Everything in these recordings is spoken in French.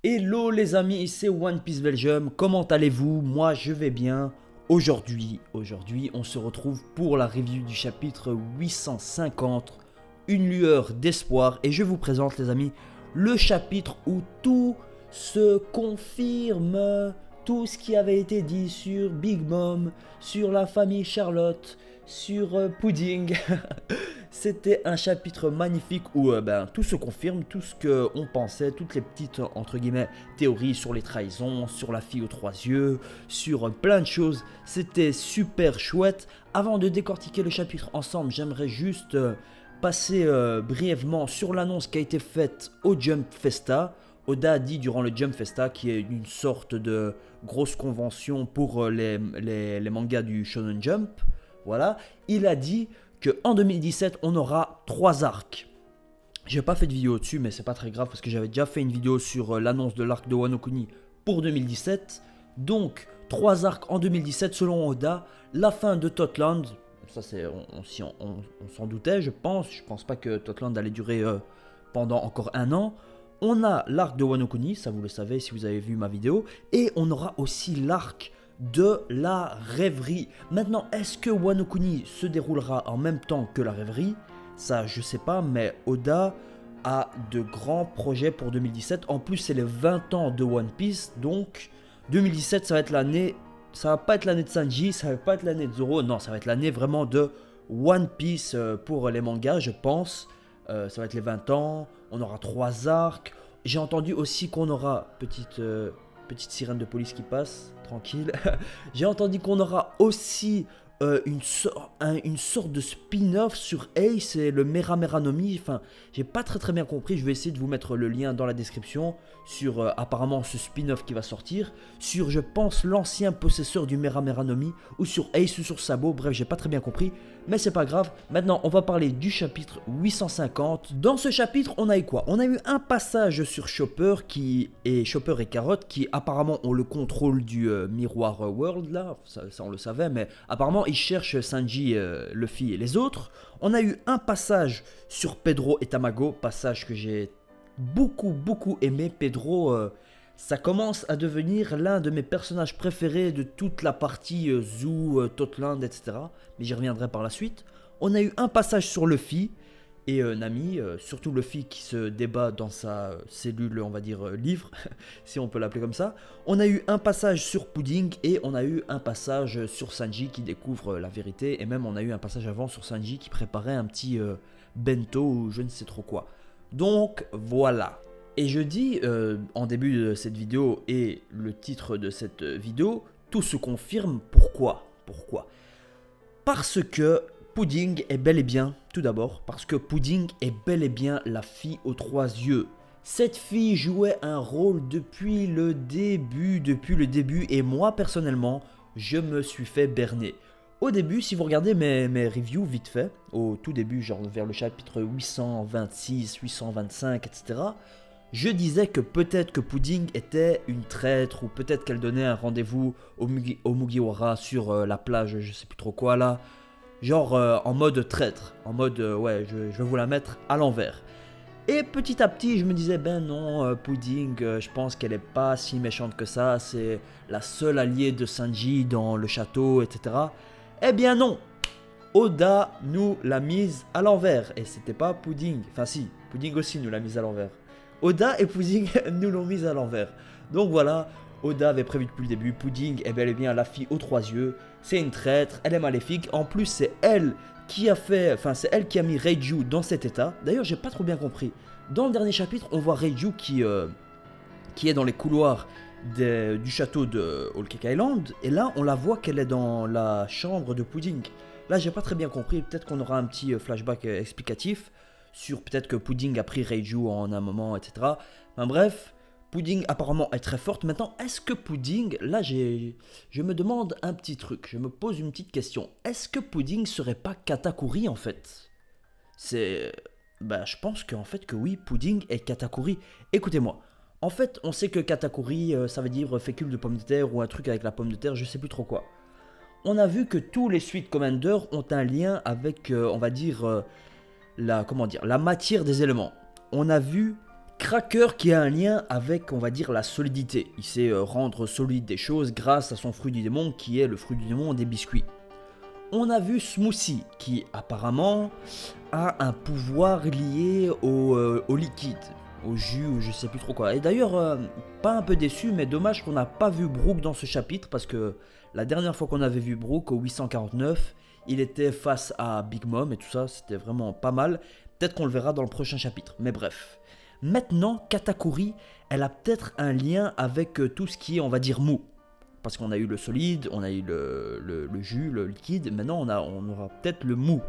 Hello les amis, c'est One Piece Belgium, comment allez-vous? Moi je vais bien. Aujourd'hui, on se retrouve pour la review du chapitre 850, une lueur d'espoir. Et je vous présente les amis, le chapitre où tout se confirme. Tout ce qui avait été dit sur Big Mom, sur la famille Charlotte, sur Pudding. C'était un chapitre magnifique où tout se confirme, tout ce qu'on pensait, toutes les petites entre guillemets théories sur les trahisons, sur la fille aux trois yeux, sur plein de choses. C'était super chouette. Avant de décortiquer le chapitre ensemble, j'aimerais juste passer brièvement sur l'annonce qui a été faite au Jump Festa. Oda a dit durant le Jump Festa, qui est une sorte de grosse convention pour les mangas du Shonen Jump, voilà, il a dit qu'en 2017, on aura 3 arcs. J'ai pas fait de vidéo dessus, mais c'est pas très grave parce que j'avais déjà fait une vidéo sur l'annonce de l'arc de Wano Kuni pour 2017. Donc, 3 arcs en 2017 selon Oda. La fin de Totland, ça c'est, on s'en doutait, je pense. Je pense pas que Totland allait durer pendant encore un an. On a l'arc de Wano Kuni, ça vous le savez si vous avez vu ma vidéo. Et on aura aussi l'arc de la rêverie. Maintenant, est-ce que Wano Kuni se déroulera en même temps que la rêverie? Ça, je sais pas, mais Oda a de grands projets pour 2017. En plus, c'est les 20 ans de One Piece, donc 2017, ça va être l'année... Ça va pas être l'année de Sanji, ça va pas être l'année de Zoro, non, ça va être l'année vraiment de One Piece pour les mangas, je pense. Ça va être les 20 ans, on aura 3 arcs. J'ai entendu aussi qu'on aura, petite sirène de police qui passe, tranquille. J'ai entendu qu'on aura aussi une sorte de spin-off sur Ace et le Mera Mera no Mi. Enfin, j'ai pas très bien compris. Je vais essayer de vous mettre le lien dans la description sur apparemment ce spin-off qui va sortir. Sur, je pense, l'ancien possesseur du Mera Mera no Mi, ou sur Ace ou sur Sabo. Bref, j'ai pas très bien compris. Mais c'est pas grave. Maintenant, on va parler du chapitre 850. Dans ce chapitre, on a eu quoi? On a eu un passage sur Chopper et Carotte qui apparemment ont le contrôle du Miroir World là. Ça on le savait, mais apparemment ils cherchent Sanji, Luffy et les autres. On a eu un passage sur Pedro et Tamago, passage que j'ai beaucoup aimé. Pedro, ça commence à devenir l'un de mes personnages préférés de toute la partie Zoo, Totland, etc. Mais j'y reviendrai par la suite. On a eu un passage sur Luffy et Nami, surtout Luffy qui se débat dans sa cellule, on va dire livre, si on peut l'appeler comme ça. On a eu un passage sur Pudding et on a eu un passage sur Sanji qui découvre la vérité. Et même on a eu un passage avant sur Sanji qui préparait un petit bento ou je ne sais trop quoi. Donc voilà. Et je dis en début de cette vidéo et le titre de cette vidéo, tout se confirme. Pourquoi? Parce que Pudding est bel et bien, tout d'abord, parce que Pudding est bel et bien la fille aux 3 yeux. Cette fille jouait un rôle depuis le début, et moi personnellement, je me suis fait berner. Au début, si vous regardez mes reviews vite fait, au tout début, genre vers le chapitre 826, 825, etc., je disais que peut-être que Pudding était une traître, ou peut-être qu'elle donnait un rendez-vous au Mugiwara sur la plage, je sais plus trop quoi là. Genre en mode traître, en mode ouais, je vais vous la mettre à l'envers. Et petit à petit, je me disais, ben non, Pudding, je pense qu'elle est pas si méchante que ça, c'est la seule alliée de Sanji dans le château, etc. Eh bien non, Oda nous l'a mise à l'envers, et c'était pas Pudding, enfin si, Pudding aussi nous l'a mise à l'envers. Oda et Pudding nous l'ont mise à l'envers. Donc voilà, Oda avait prévu depuis le début, Pudding est bel et bien la fille aux 3 yeux, c'est une traître, elle est maléfique, en plus c'est elle qui a fait, enfin c'est elle qui a mis Reiju dans cet état. D'ailleurs j'ai pas trop bien compris, dans le dernier chapitre on voit Reiju qui est dans les couloirs du château de Whole Cake Island, et là on la voit qu'elle est dans la chambre de Pudding. Là j'ai pas très bien compris, peut-être qu'on aura un petit flashback explicatif sur peut-être que Pudding a pris Reiju en un moment, etc. Enfin bref, Pudding apparemment est très forte. Maintenant, est-ce que Pudding, là je me demande un petit truc, je me pose une petite question. Est-ce que Pudding serait pas Katakuri en fait? Je pense qu'en fait que oui, Pudding est Katakuri. Écoutez-moi, en fait on sait que Katakuri ça veut dire fécule de pomme de terre ou un truc avec la pomme de terre, je sais plus trop quoi. On a vu que tous les Sweet Commanders ont un lien avec, on va dire... la matière des éléments. On a vu Cracker qui a un lien avec, on va dire, la solidité. Il sait rendre solide des choses grâce à son fruit du démon qui est le fruit du démon des biscuits. On a vu Smoothie qui apparemment a un pouvoir lié au liquide, au jus ou je sais plus trop quoi. Et d'ailleurs, pas un peu déçu, mais dommage qu'on n'a pas vu Brook dans ce chapitre parce que la dernière fois qu'on avait vu Brook au 849, il était face à Big Mom et tout ça, c'était vraiment pas mal. Peut-être qu'on le verra dans le prochain chapitre, mais bref. Maintenant, Katakuri, elle a peut-être un lien avec tout ce qui est, on va dire, mou. Parce qu'on a eu le solide, on a eu le jus, le liquide, maintenant on aura peut-être le mou,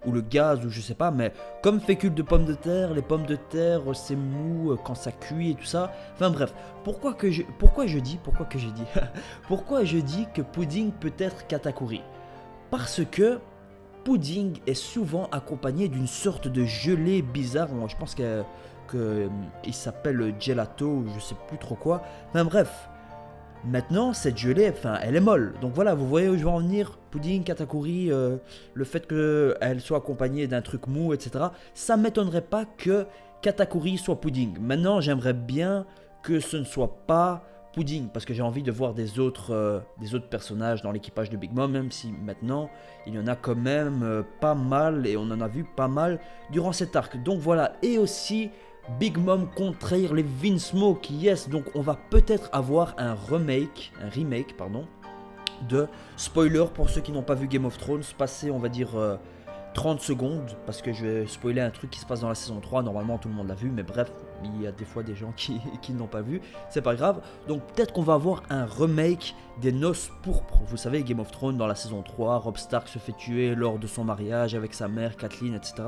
ou le gaz, ou je sais pas, mais comme fécule de pommes de terre, les pommes de terre c'est mou quand ça cuit et tout ça. Enfin bref, pourquoi je dis que pudding peut être Katakuri? Parce que pudding est souvent accompagné d'une sorte de gelée bizarre, je pense qu'il s'appelle gelato, ou je sais plus trop quoi, enfin bref. Maintenant, cette gelée, elle est molle. Donc voilà, vous voyez où je veux en venir. Pudding, Katakuri, le fait qu'elle soit accompagnée d'un truc mou, etc. Ça m'étonnerait pas que Katakuri soit pudding. Maintenant, j'aimerais bien que ce ne soit pas pudding. Parce que j'ai envie de voir des autres personnages dans l'équipage de Big Mom. Même si maintenant, il y en a quand même pas mal. Et on en a vu pas mal durant cet arc. Donc voilà, et aussi Big Mom compte trahir les Vinsmoke, yes, donc on va peut-être avoir un remake de spoiler pour ceux qui n'ont pas vu Game of Thrones, passer on va dire 30 secondes, parce que je vais spoiler un truc qui se passe dans la saison 3, normalement tout le monde l'a vu, mais bref, il y a des fois des gens qui n'ont pas vu, c'est pas grave, donc peut-être qu'on va avoir un remake des Noces Pourpres, vous savez Game of Thrones dans la saison 3, Robb Stark se fait tuer lors de son mariage avec sa mère, Catelyn, etc.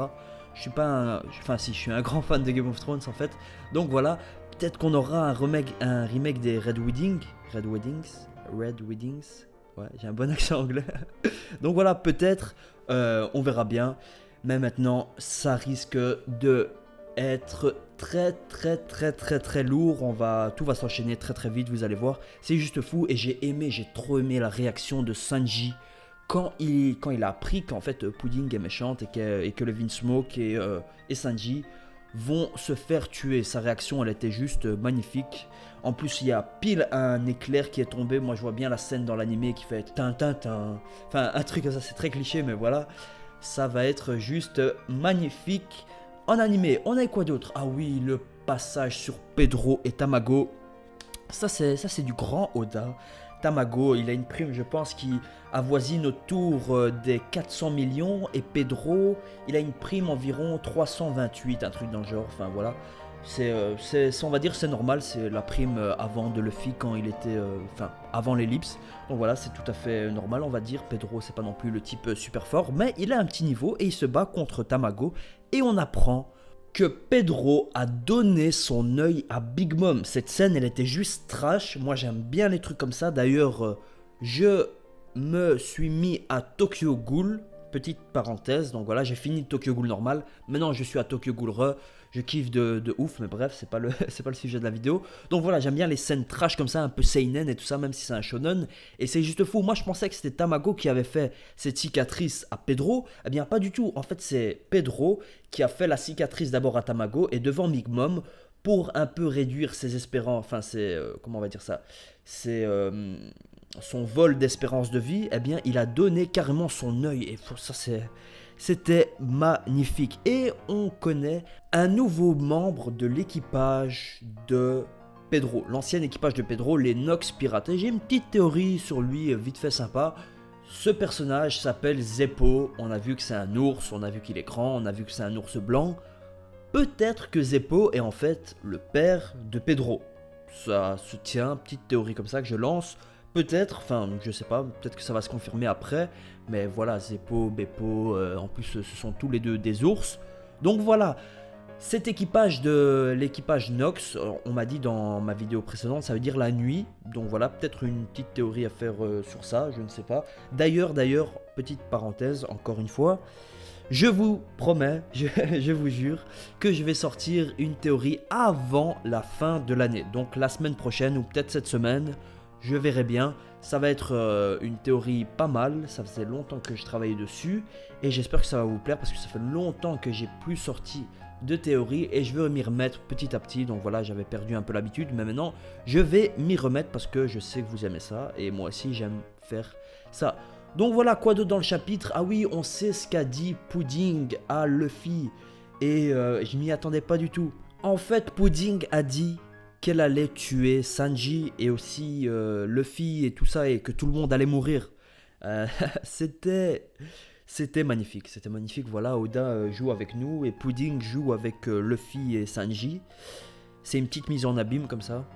Je suis pas je suis un grand fan de Game of Thrones en fait. Donc voilà, peut-être qu'on aura un remake des Red Weddings. Ouais, j'ai un bon accent anglais. Donc voilà, peut-être, on verra bien. Mais maintenant, ça risque de être très lourd. Tout va s'enchaîner très vite, vous allez voir. C'est juste fou et j'ai trop aimé la réaction de Sanji. Quand il a appris qu'en fait Pudding est méchante et que le Vinsmoke et Sanji vont se faire tuer. Sa réaction elle était juste magnifique. En plus il y a pile un éclair qui est tombé. Moi je vois bien la scène dans l'animé qui fait tin tin tin. Enfin un truc comme ça, c'est très cliché mais voilà. Ça va être juste magnifique en animé. On a quoi d'autre? Ah oui, le passage sur Pedro et Tamago. Ça c'est du grand Oda. Tamago, il a une prime, je pense, qui avoisine autour des 400 millions. Et Pedro, il a une prime environ 328, un truc dans le genre. Enfin voilà, on va dire c'est normal, c'est la prime avant de Luffy quand il était, avant l'ellipse. Donc voilà, c'est tout à fait normal, on va dire. Pedro, c'est pas non plus le type super fort, mais il a un petit niveau et il se bat contre Tamago. Et on apprend que Pedro a donné son œil à Big Mom. Cette scène, elle était juste trash. Moi, j'aime bien les trucs comme ça. D'ailleurs, je me suis mis à Tokyo Ghoul. Petite parenthèse. Donc voilà, j'ai fini Tokyo Ghoul normal. Maintenant, je suis à Tokyo Ghoul Re. Je kiffe de ouf, mais bref, c'est pas le sujet de la vidéo. Donc voilà, j'aime bien les scènes trash comme ça, un peu seinen et tout ça, même si c'est un shonen. Et c'est juste fou. Moi, je pensais que c'était Tamago qui avait fait cette cicatrice à Pedro. Eh bien, pas du tout. En fait, c'est Pedro qui a fait la cicatrice d'abord à Tamago et devant Big Mom pour un peu réduire ses espérances. Enfin, comment on va dire ça? C'est son vol d'espérance de vie. Eh bien, il a donné carrément son œil. Et pour ça, c'était magnifique. Et on connaît un nouveau membre de l'équipage de Pedro. L'ancien équipage de Pedro, les Nox Pirates. Et j'ai une petite théorie sur lui, vite fait sympa. Ce personnage s'appelle Zeppo. On a vu que c'est un ours, on a vu qu'il est grand, on a vu que c'est un ours blanc. Peut-être que Zeppo est en fait le père de Pedro. Ça se tient, petite théorie comme ça que je lance. Peut-être, je sais pas, peut-être que ça va se confirmer après. Mais voilà, Zeppo, Beppo, en plus ce sont tous les deux des ours. Donc voilà, cet équipage de l'équipage Nox, on m'a dit dans ma vidéo précédente, ça veut dire la nuit. Donc voilà, peut-être une petite théorie à faire sur ça, je ne sais pas. D'ailleurs, petite parenthèse, encore une fois, je vous promets, je vous jure, que je vais sortir une théorie avant la fin de l'année. Donc la semaine prochaine ou peut-être cette semaine, je verrai bien. Ça va être une théorie pas mal, ça faisait longtemps que je travaillais dessus et j'espère que ça va vous plaire parce que ça fait longtemps que j'ai plus sorti de théorie et je veux m'y remettre petit à petit. Donc voilà, j'avais perdu un peu l'habitude, mais maintenant je vais m'y remettre parce que je sais que vous aimez ça et moi aussi j'aime faire ça. Donc voilà, quoi d'autre dans le chapitre? Ah oui, on sait ce qu'a dit Pudding à Luffy et je m'y attendais pas du tout. En fait, Pudding a dit qu'elle allait tuer Sanji et aussi Luffy et tout ça et que tout le monde allait mourir. Euh, c'était magnifique, c'était magnifique. Voilà, Oda joue avec nous et Pudding joue avec Luffy et Sanji. C'est une petite mise en abîme comme ça.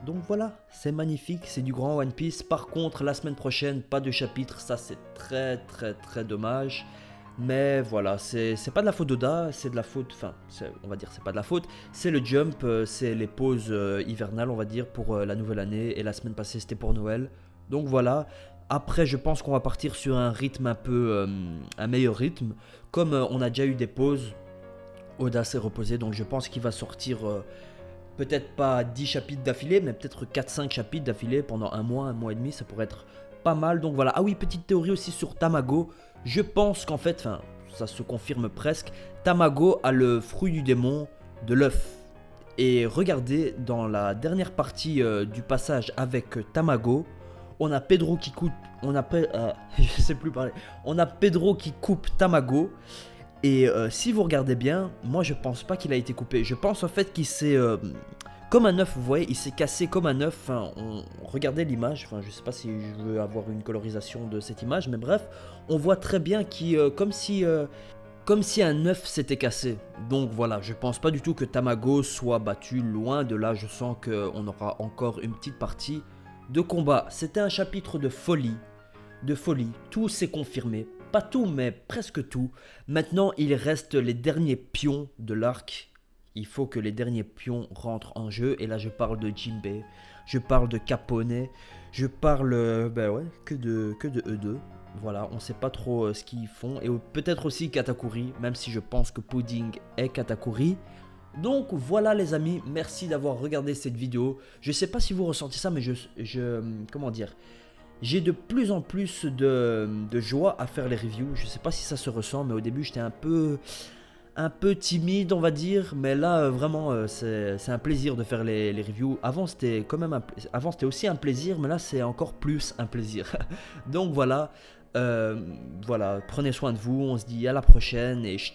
Donc voilà, c'est magnifique, c'est du grand One Piece. Par contre, la semaine prochaine, pas de chapitre, ça c'est très dommage. Mais voilà, c'est pas de la faute d'Oda, c'est de la faute, enfin, on va dire c'est pas de la faute, c'est le jump, c'est les pauses hivernales, on va dire, pour la nouvelle année. Et la semaine passée, c'était pour Noël. Donc voilà, après je pense qu'on va partir sur un rythme un peu, un meilleur rythme. Comme on a déjà eu des pauses, Oda s'est reposé, donc je pense qu'il va sortir... peut-être pas 10 chapitres d'affilée, mais peut-être 4-5 chapitres d'affilée pendant un mois et demi, ça pourrait être pas mal. Donc voilà, ah oui, petite théorie aussi sur Tamago. Je pense qu'en fait, enfin, ça se confirme presque, Tamago a le fruit du démon de l'œuf. Et regardez, dans la dernière partie du passage avec Tamago, on a Pedro qui coupe, je sais plus parler, on a Pedro qui coupe Tamago. Et si vous regardez bien, moi je pense pas qu'il a été coupé. Je pense en fait qu'il s'est... comme un œuf, vous voyez, il s'est cassé comme un œuf. Enfin, regardez l'image, enfin je sais pas si je veux avoir une colorisation de cette image, mais bref, on voit très bien qu'il... comme si un œuf s'était cassé. Donc voilà, je pense pas du tout que Tamago soit battu, loin de là. Je sens qu'on aura encore une petite partie de combat. C'était un chapitre de folie. Tout s'est confirmé. Pas tout, mais presque tout. Maintenant, il reste les derniers pions de l'arc. Il faut que les derniers pions rentrent en jeu. Et là, je parle de Jinbei. Je parle de Capone. Je parle que de eux deux. Voilà, on sait pas trop ce qu'ils font. Et peut-être aussi Katakuri, même si je pense que Pudding est Katakuri. Donc voilà les amis, merci d'avoir regardé cette vidéo. Je sais pas si vous ressentez ça, mais comment dire, j'ai de plus en plus de joie à faire les reviews. Je sais pas si ça se ressent, mais au début j'étais un peu timide, on va dire. Mais là vraiment c'est un plaisir de faire les reviews. Avant c'était aussi un plaisir, mais là c'est encore plus un plaisir. Donc voilà, prenez soin de vous. On se dit à la prochaine et je